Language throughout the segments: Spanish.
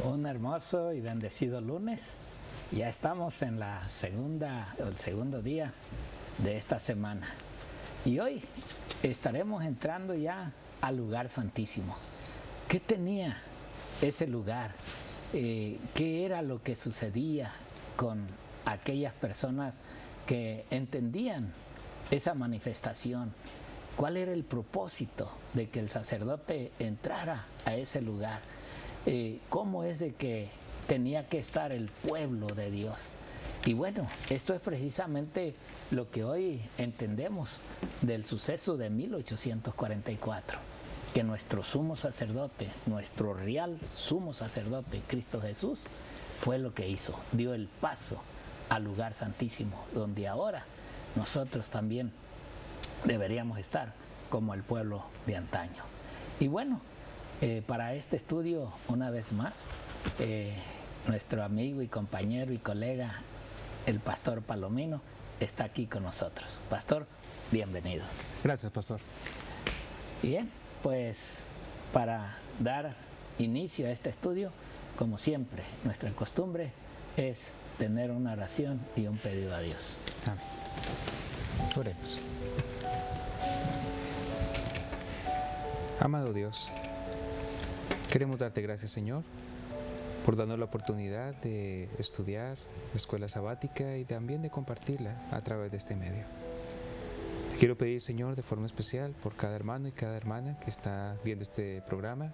Un hermoso y bendecido lunes. Ya estamos en el segundo día de esta semana. Y hoy estaremos entrando ya al lugar santísimo. ¿Qué tenía ese lugar? ¿Qué era lo que sucedía con aquellas personas que entendían esa manifestación? ¿Cuál era el propósito de que el sacerdote entrara a ese lugar? ¿Cómo es de que tenía que estar el pueblo de Dios? Y bueno, esto es precisamente lo que hoy entendemos del suceso de 1844, que nuestro sumo sacerdote, nuestro real sumo sacerdote, Cristo Jesús, fue lo que hizo, dio el paso al lugar santísimo, donde ahora nosotros también deberíamos estar como el pueblo de antaño. Y bueno, para este estudio, una vez más, nuestro amigo y compañero y colega, el pastor Palomino, está aquí con nosotros. Pastor, bienvenido. Gracias, pastor. Bien, pues para dar inicio a este estudio, como siempre, nuestra costumbre es tener una oración y un pedido a Dios. Amén. Oremos. Amado Dios, queremos darte gracias, Señor, por darnos la oportunidad de estudiar la escuela sabática y también de compartirla a través de este medio. Te quiero pedir, Señor, de forma especial por cada hermano y cada hermana que está viendo este programa,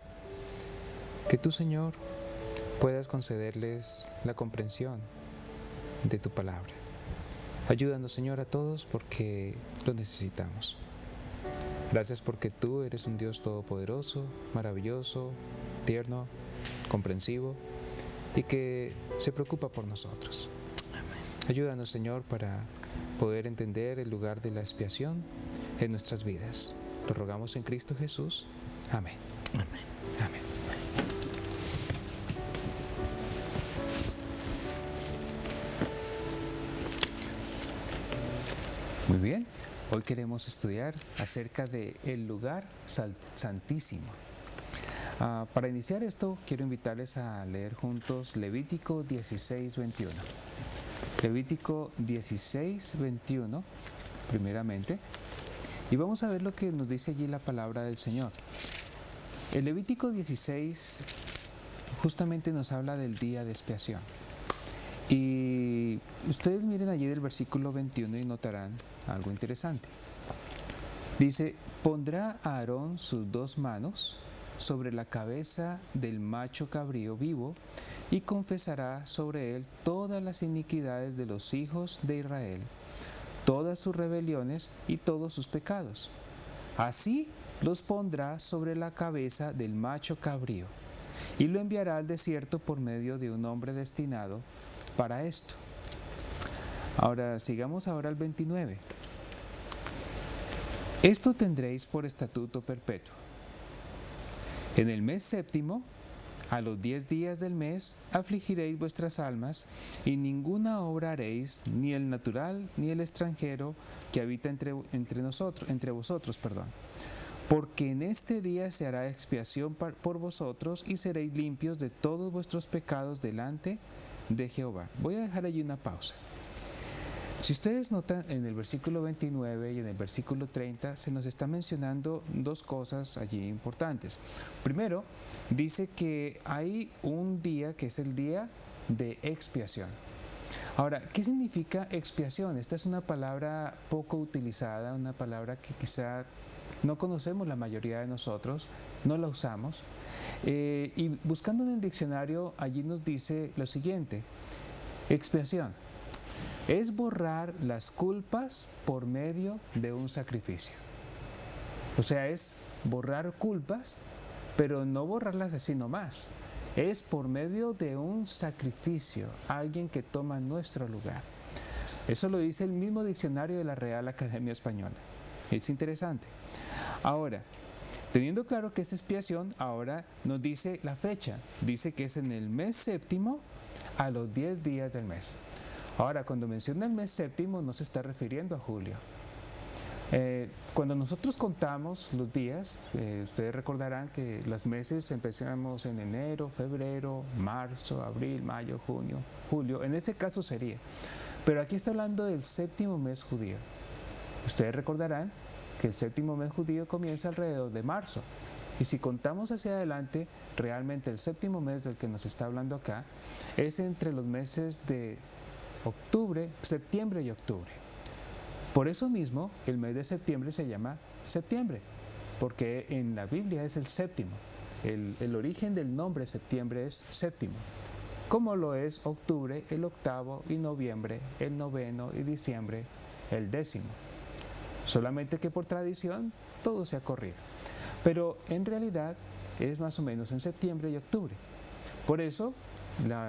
que tú, Señor, puedas concederles la comprensión de tu palabra. Ayúdanos, Señor, a todos porque lo necesitamos. Gracias porque tú eres un Dios todopoderoso, maravilloso, tierno, comprensivo y que se preocupa por nosotros. Ayúdanos, Señor, para poder entender el lugar de la expiación en nuestras vidas. Lo rogamos en Cristo Jesús. Amén. Amén. Amén. Muy bien, hoy queremos estudiar acerca del lugar santísimo. Para iniciar esto, quiero invitarles a leer juntos Levítico 16:21. Levítico 16:21, primeramente, y vamos a ver lo que nos dice allí la palabra del Señor. El Levítico 16 justamente nos habla del día de expiación. Y ustedes miren allí del versículo 21 y notarán algo interesante. Dice, pondrá a Aarón sus dos manos sobre la cabeza del macho cabrío vivo y confesará sobre él todas las iniquidades de los hijos de Israel, todas sus rebeliones y todos sus pecados. Así los pondrá sobre la cabeza del macho cabrío y lo enviará al desierto por medio de un hombre destinado para esto. Ahora, sigamos ahora al 29. Esto tendréis por estatuto perpetuo. En el mes séptimo, a los 10 días del mes, afligiréis vuestras almas, y ninguna obra haréis, ni el natural, ni el extranjero, que habita entre vosotros, porque en este día se hará expiación por vosotros, y seréis limpios de todos vuestros pecados delante de Jehová. Voy a dejar allí una pausa. Si ustedes notan, en el versículo 29 y en el versículo 30 se nos está mencionando dos cosas allí importantes. Primero, dice que hay un día que es el día de expiación. Ahora, ¿qué significa expiación? Esta es una palabra poco utilizada, una palabra que quizá no conocemos la mayoría de nosotros, no la usamos. Y buscando en el diccionario, allí nos dice lo siguiente: expiación es borrar las culpas por medio de un sacrificio. O sea, es borrar culpas, pero no borrarlas así nomás. Es por medio de un sacrificio, alguien que toma nuestro lugar. Eso lo dice el mismo diccionario de la Real Academia Española. Es interesante. Ahora, teniendo claro que es expiación, ahora nos dice la fecha. Dice que es en el mes séptimo a los 10 días del mes. Ahora, cuando menciona el mes séptimo no se está refiriendo a julio. Cuando nosotros contamos los días, ustedes recordarán que los meses empezamos en enero, febrero, marzo, abril, mayo, junio, julio. En este caso sería. Pero aquí está hablando del séptimo mes judío. Ustedes recordarán que el séptimo mes judío comienza alrededor de marzo. Y si contamos hacia adelante, realmente el séptimo mes del que nos está hablando acá es entre los meses de octubre, septiembre y octubre. Por eso mismo, el mes de septiembre se llama septiembre, porque en la Biblia es el séptimo. El origen del nombre septiembre es séptimo, como lo es octubre, el octavo, y noviembre, el noveno, y diciembre, el décimo. Solamente que por tradición todo se ha corrido. Pero en realidad es más o menos en septiembre y octubre. Por eso,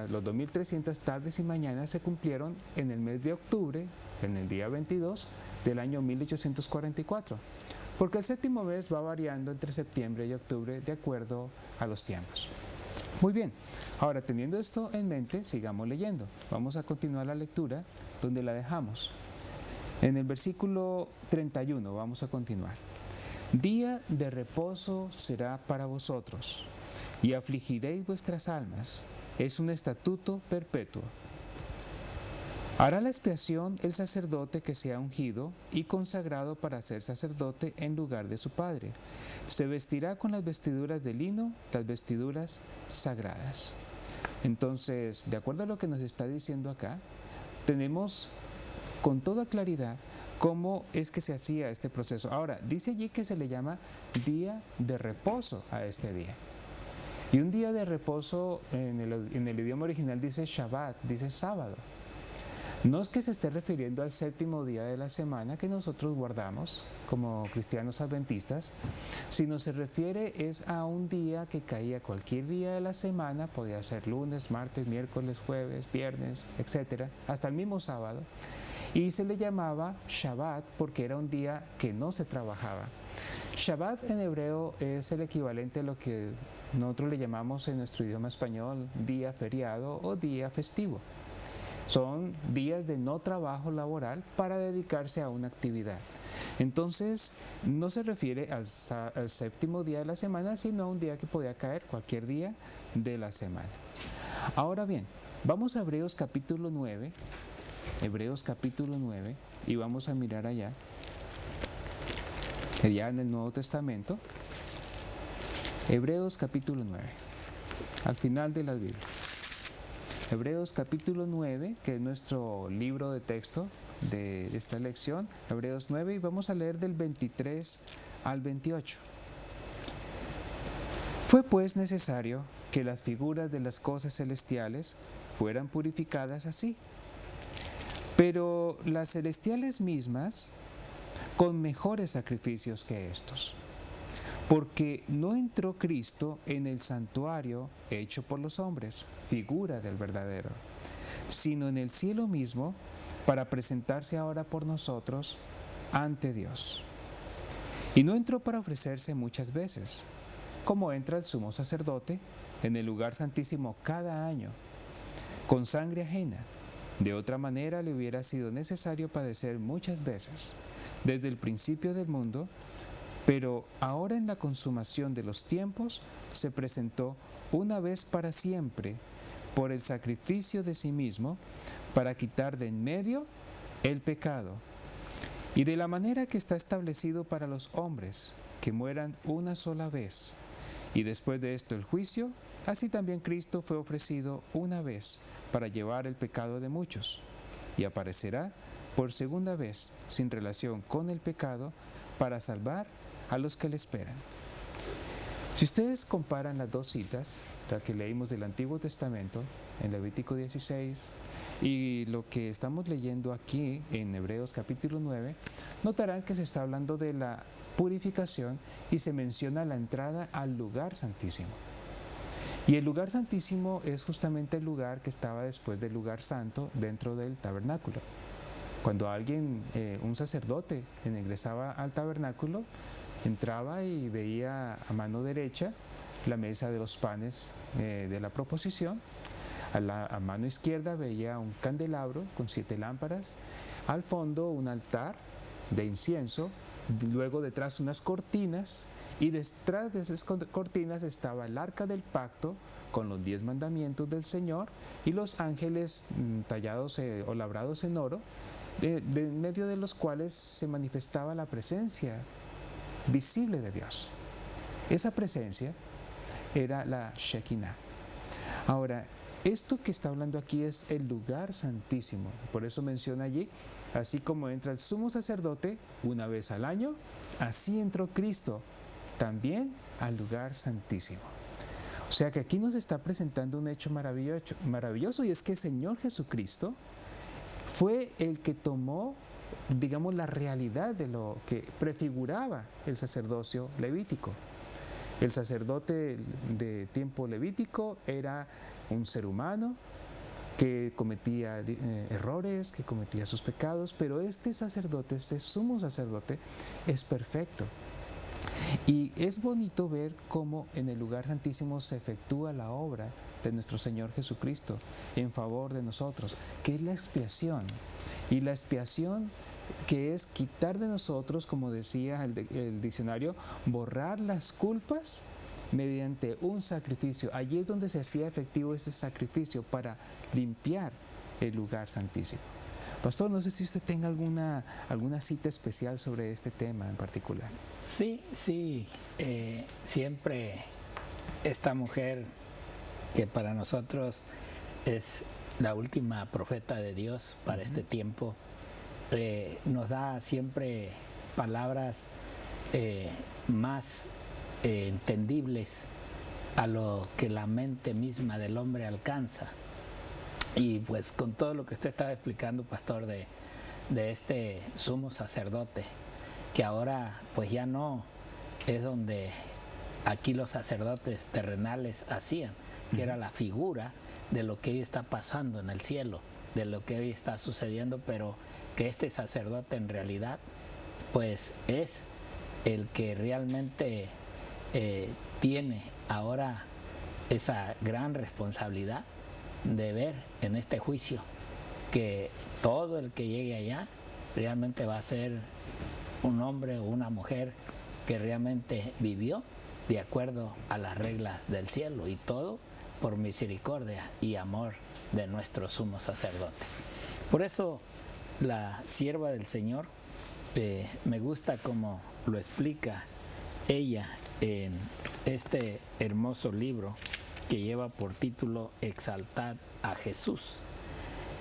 los 2300 tardes y mañanas se cumplieron en el mes de octubre, en el día 22 del año 1844, porque el séptimo mes va variando entre septiembre y octubre de acuerdo a los tiempos. Muy bien, ahora teniendo esto en mente, sigamos leyendo. Vamos a continuar la lectura donde la dejamos. En el versículo 31 vamos a continuar. Día de reposo será para vosotros, y afligiréis vuestras almas. Es un estatuto perpetuo. Hará la expiación el sacerdote que sea ungido y consagrado para ser sacerdote en lugar de su padre. Se vestirá con las vestiduras de lino, las vestiduras sagradas. Entonces, de acuerdo a lo que nos está diciendo acá, tenemos con toda claridad cómo es que se hacía este proceso. Ahora, dice allí que se le llama día de reposo a este día. Y un día de reposo en el idioma original dice Shabbat, dice sábado. No es que se esté refiriendo al séptimo día de la semana que nosotros guardamos como cristianos adventistas, sino se refiere es a un día que caía cualquier día de la semana, podía ser lunes, martes, miércoles, jueves, viernes, etc., hasta el mismo sábado, y se le llamaba Shabbat porque era un día que no se trabajaba. Shabbat en hebreo es el equivalente a lo que nosotros le llamamos en nuestro idioma español día feriado o día festivo. Son días de no trabajo laboral para dedicarse a una actividad. Entonces, no se refiere al séptimo día de la semana, sino a un día que podía caer cualquier día de la semana. Ahora bien, vamos a Hebreos capítulo 9, y vamos a mirar allá en el Nuevo Testamento, Hebreos capítulo 9, al final de la Biblia. Hebreos capítulo 9, que es nuestro libro de texto de esta lección, Hebreos 9, y vamos a leer del 23 al 28. Fue pues necesario que las figuras de las cosas celestiales fueran purificadas así, pero las celestiales mismas con mejores sacrificios que estos. Porque no entró Cristo en el santuario hecho por los hombres, figura del verdadero, sino en el cielo mismo, para presentarse ahora por nosotros ante Dios. Y no entró para ofrecerse muchas veces, como entra el sumo sacerdote en el lugar santísimo cada año, con sangre ajena. De otra manera le hubiera sido necesario padecer muchas veces, desde el principio del mundo. Pero ahora en la consumación de los tiempos se presentó una vez para siempre por el sacrificio de sí mismo para quitar de en medio el pecado. Y de la manera que está establecido para los hombres, que mueran una sola vez, y después de esto el juicio, así también Cristo fue ofrecido una vez para llevar el pecado de muchos, y aparecerá por segunda vez sin relación con el pecado para salvar a los que le esperan. Si ustedes comparan las dos citas, la que leímos del Antiguo Testamento, en Levítico 16, y lo que estamos leyendo aquí en Hebreos capítulo 9, notarán que se está hablando de la purificación y se menciona la entrada al lugar santísimo. Y el lugar santísimo es justamente el lugar que estaba después del lugar santo dentro del tabernáculo. Cuando alguien, un sacerdote, ingresaba al tabernáculo, entraba y veía a mano derecha la mesa de los panes de la proposición. A mano izquierda veía un candelabro con 7 lámparas. Al fondo un altar de incienso luego detrás unas cortinas, y detrás de esas cortinas estaba el arca del pacto con los 10 mandamientos del Señor y los ángeles tallados o labrados en oro, de medio de los cuales se manifestaba la presencia visible de Dios. Esa presencia era la Shekinah. Ahora, esto que está hablando aquí es el lugar santísimo. Por eso menciona allí, así como entra el sumo sacerdote una vez al año, así entró Cristo también al lugar santísimo. O sea que aquí nos está presentando un hecho maravilloso, y es que el Señor Jesucristo fue el que tomó, digamos, la realidad de lo que prefiguraba el sacerdocio levítico. El sacerdote de tiempo levítico era un ser humano que cometía errores, que cometía sus pecados, pero este sacerdote, este sumo sacerdote, es perfecto. Y es bonito ver cómo en el lugar santísimo se efectúa la obra de nuestro Señor Jesucristo en favor de nosotros, que es la expiación. Y la expiación, que es quitar de nosotros, como decía el diccionario, borrar las culpas mediante un sacrificio. Allí es donde se hacía efectivo ese sacrificio para limpiar el lugar santísimo. Pastor, no sé si usted tenga alguna cita especial sobre este tema en particular. Sí, siempre esta mujer, que para nosotros es la última profeta de Dios para este tiempo, nos da siempre palabras más entendibles a lo que la mente misma del hombre alcanza. Y pues con todo lo que usted estaba explicando, pastor, de este sumo sacerdote, que ahora pues ya no es donde aquí los sacerdotes terrenales hacían, que era la figura de lo que hoy está pasando en el cielo, de lo que hoy está sucediendo, pero que este sacerdote en realidad pues es el que realmente tiene ahora esa gran responsabilidad de ver en este juicio que todo el que llegue allá realmente va a ser un hombre o una mujer que realmente vivió de acuerdo a las reglas del cielo, y todo por misericordia y amor de nuestro sumo sacerdote. Por eso la sierva del Señor, me gusta como lo explica ella en este hermoso libro que lleva por título Exaltad a Jesús.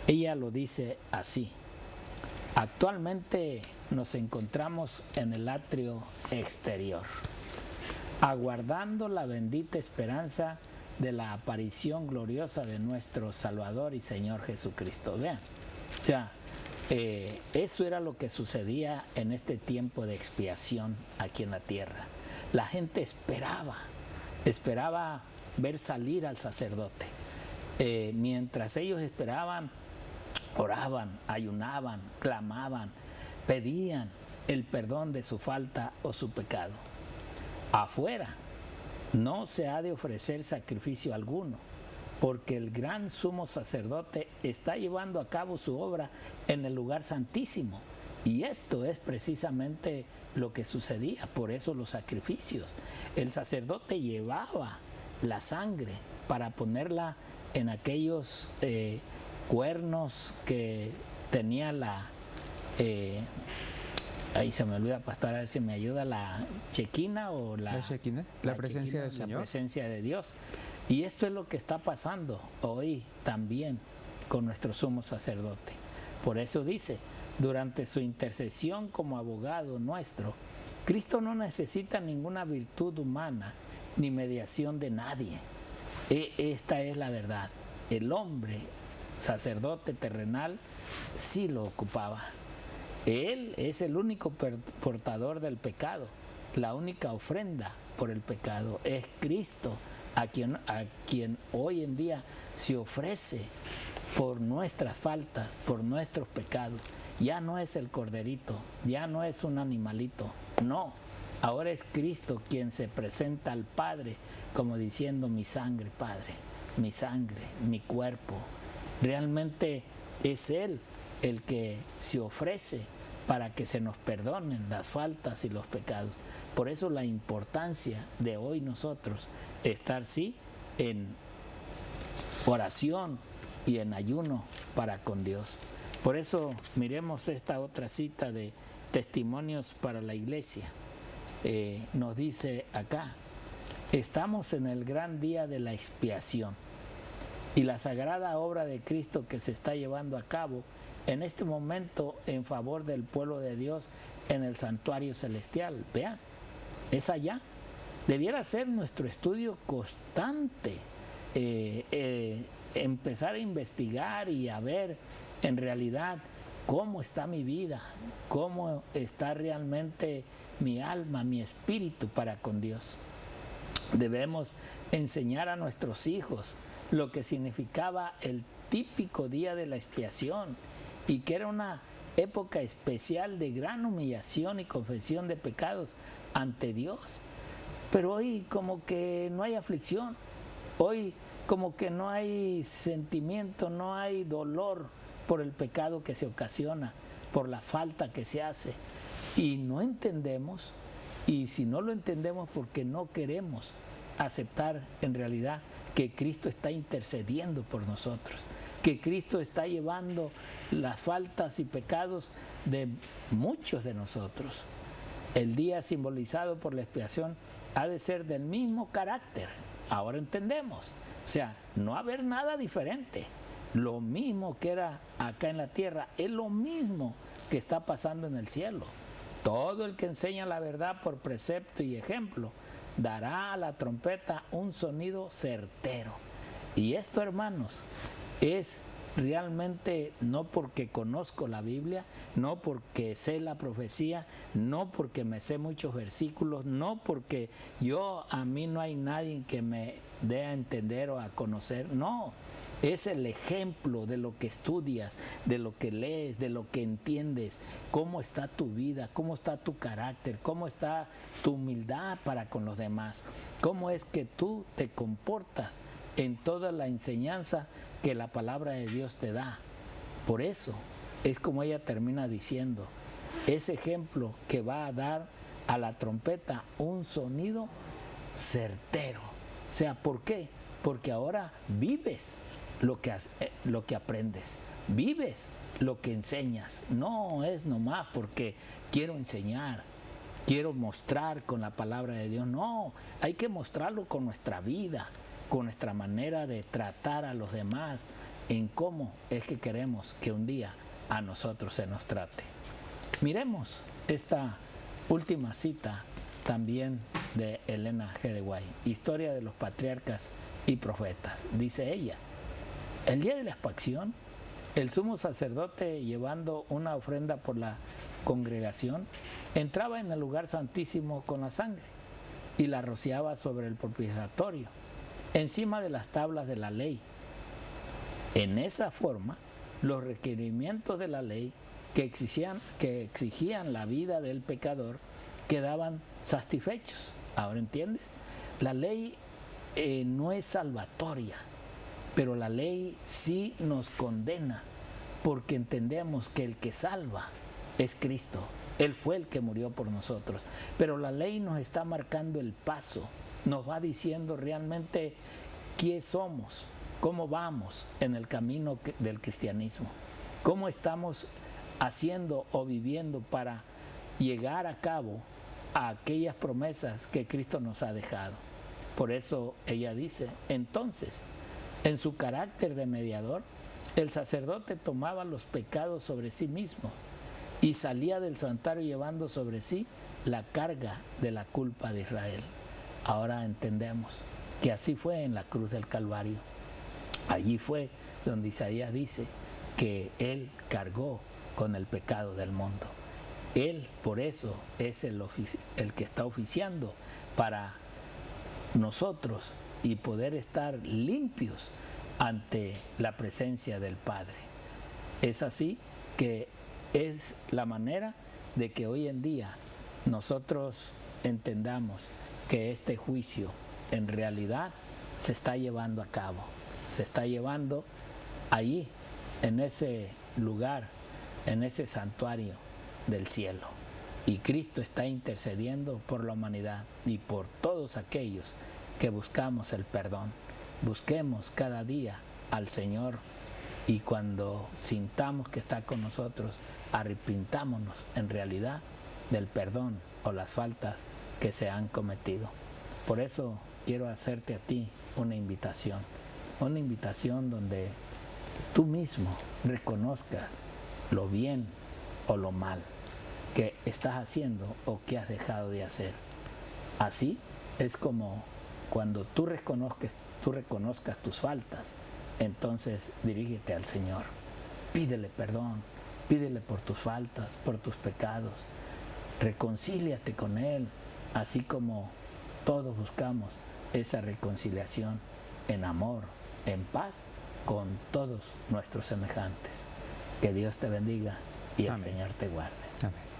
Ella lo dice así: actualmente nos encontramos en el atrio exterior, aguardando la bendita esperanza de la aparición gloriosa de nuestro Salvador y Señor Jesucristo. Vean, o sea, eso era lo que sucedía en este tiempo de expiación aquí en la tierra. La gente esperaba ver salir al sacerdote. Mientras ellos esperaban, oraban, ayunaban, clamaban, pedían el perdón de su falta o su pecado. Afuera no se ha de ofrecer sacrificio alguno, porque el gran sumo sacerdote está llevando a cabo su obra en el lugar santísimo. Y esto es precisamente lo que sucedía, por eso los sacrificios. El sacerdote llevaba la sangre para ponerla en aquellos cuernos que tenía ahí se me olvida, pastor, a ver si me ayuda, la Shekinah o la Shekinah, la presencia del Señor. La presencia de Dios. Y esto es lo que está pasando hoy también con nuestro sumo sacerdote. Por eso dice, durante su intercesión como abogado nuestro, Cristo no necesita ninguna virtud humana ni mediación de nadie. Esta es la verdad. El hombre, sacerdote terrenal, sí lo ocupaba. Él es el único portador del pecado, la única ofrenda por el pecado. Es Cristo a quien hoy en día se ofrece por nuestras faltas, por nuestros pecados. Ya no es el corderito, ya no es un animalito, no. Ahora es Cristo quien se presenta al Padre como diciendo: mi sangre, Padre, mi sangre, mi cuerpo. Realmente es Él el que se ofrece para que se nos perdonen las faltas y los pecados. Por eso la importancia de hoy nosotros estar sí en oración y en ayuno para con Dios. Por eso miremos esta otra cita de Testimonios para la Iglesia. Nos dice acá: estamos en el gran día de la expiación y la sagrada obra de Cristo que se está llevando a cabo en este momento en favor del pueblo de Dios en el santuario celestial. Vean, es allá. Debiera ser nuestro estudio constante, empezar a investigar y a ver en realidad cómo está mi vida, cómo está realmente mi alma, mi espíritu para con Dios. Debemos enseñar a nuestros hijos lo que significaba el típico día de la expiación y que era una época especial de gran humillación y confesión de pecados ante Dios. Pero hoy como que no hay aflicción, hoy como que no hay sentimiento, no hay dolor por el pecado que se ocasiona, por la falta que se hace. Y no entendemos, y si no lo entendemos porque no queremos aceptar en realidad que Cristo está intercediendo por nosotros, que Cristo está llevando las faltas y pecados de muchos de nosotros. El día simbolizado por la expiación ha de ser del mismo carácter. Ahora entendemos. O sea, no haber nada diferente. Lo mismo que era acá en la tierra es lo mismo que está pasando en el cielo. Todo el que enseña la verdad por precepto y ejemplo dará a la trompeta un sonido certero. Y esto, hermanos, es realmente no porque conozco la Biblia, no porque sé la profecía, no porque me sé muchos versículos, no porque a mí no hay nadie que me dé a entender o a conocer, no. Es el ejemplo de lo que estudias, de lo que lees, de lo que entiendes, cómo está tu vida, cómo está tu carácter, cómo está tu humildad para con los demás, cómo es que tú te comportas en toda la enseñanza que la palabra de Dios te da. Por eso es como ella termina diciendo, ese ejemplo que va a dar a la trompeta un sonido certero. O sea, ¿por qué? Porque ahora vives lo que aprendes, vives lo que enseñas. No es nomás porque quiero enseñar, quiero mostrar con la palabra de Dios. No, hay que mostrarlo con nuestra vida, con nuestra manera de tratar a los demás, en cómo es que queremos que un día a nosotros se nos trate. Miremos esta última cita también de Elena G. de White, Historia de los Patriarcas y Profetas. Dice ella: el día de la expiación, el sumo sacerdote, llevando una ofrenda por la congregación, entraba en el lugar santísimo con la sangre y la rociaba sobre el propiciatorio, encima de las tablas de la ley. En esa forma, los requerimientos de la ley que exigían la vida del pecador quedaban satisfechos. ¿Ahora entiendes? La ley no es salvatoria, pero la ley sí nos condena, porque entendemos que el que salva es Cristo. Él fue el que murió por nosotros. Pero la ley nos está marcando el paso, nos va diciendo realmente quién somos, cómo vamos en el camino del cristianismo, cómo estamos haciendo o viviendo para llegar a cabo a aquellas promesas que Cristo nos ha dejado. Por eso ella dice, entonces, en su carácter de mediador, el sacerdote tomaba los pecados sobre sí mismo y salía del santuario llevando sobre sí la carga de la culpa de Israel. Ahora entendemos que así fue en la cruz del Calvario. Allí fue donde Isaías dice que Él cargó con el pecado del mundo. Él, por eso, es el que está oficiando para nosotros y poder estar limpios ante la presencia del Padre. Es así que es la manera de que hoy en día nosotros entendamos que este juicio en realidad se está llevando a cabo, se está llevando allí, en ese lugar, en ese santuario del cielo. Y Cristo está intercediendo por la humanidad y por todos aquellos que buscamos el perdón. Busquemos cada día al Señor, y cuando sintamos que está con nosotros, arrepintámonos en realidad del perdón o las faltas que se han cometido. Por eso quiero hacerte a ti una invitación donde tú mismo reconozcas lo bien o lo mal que estás haciendo o que has dejado de hacer. Así es como cuando tú reconozcas tus faltas, entonces dirígete al Señor, pídele perdón, pídele por tus faltas, por tus pecados, reconcíliate con Él, así como todos buscamos esa reconciliación en amor, en paz, con todos nuestros semejantes. Que Dios te bendiga y el Amén. Señor te guarde. Amén.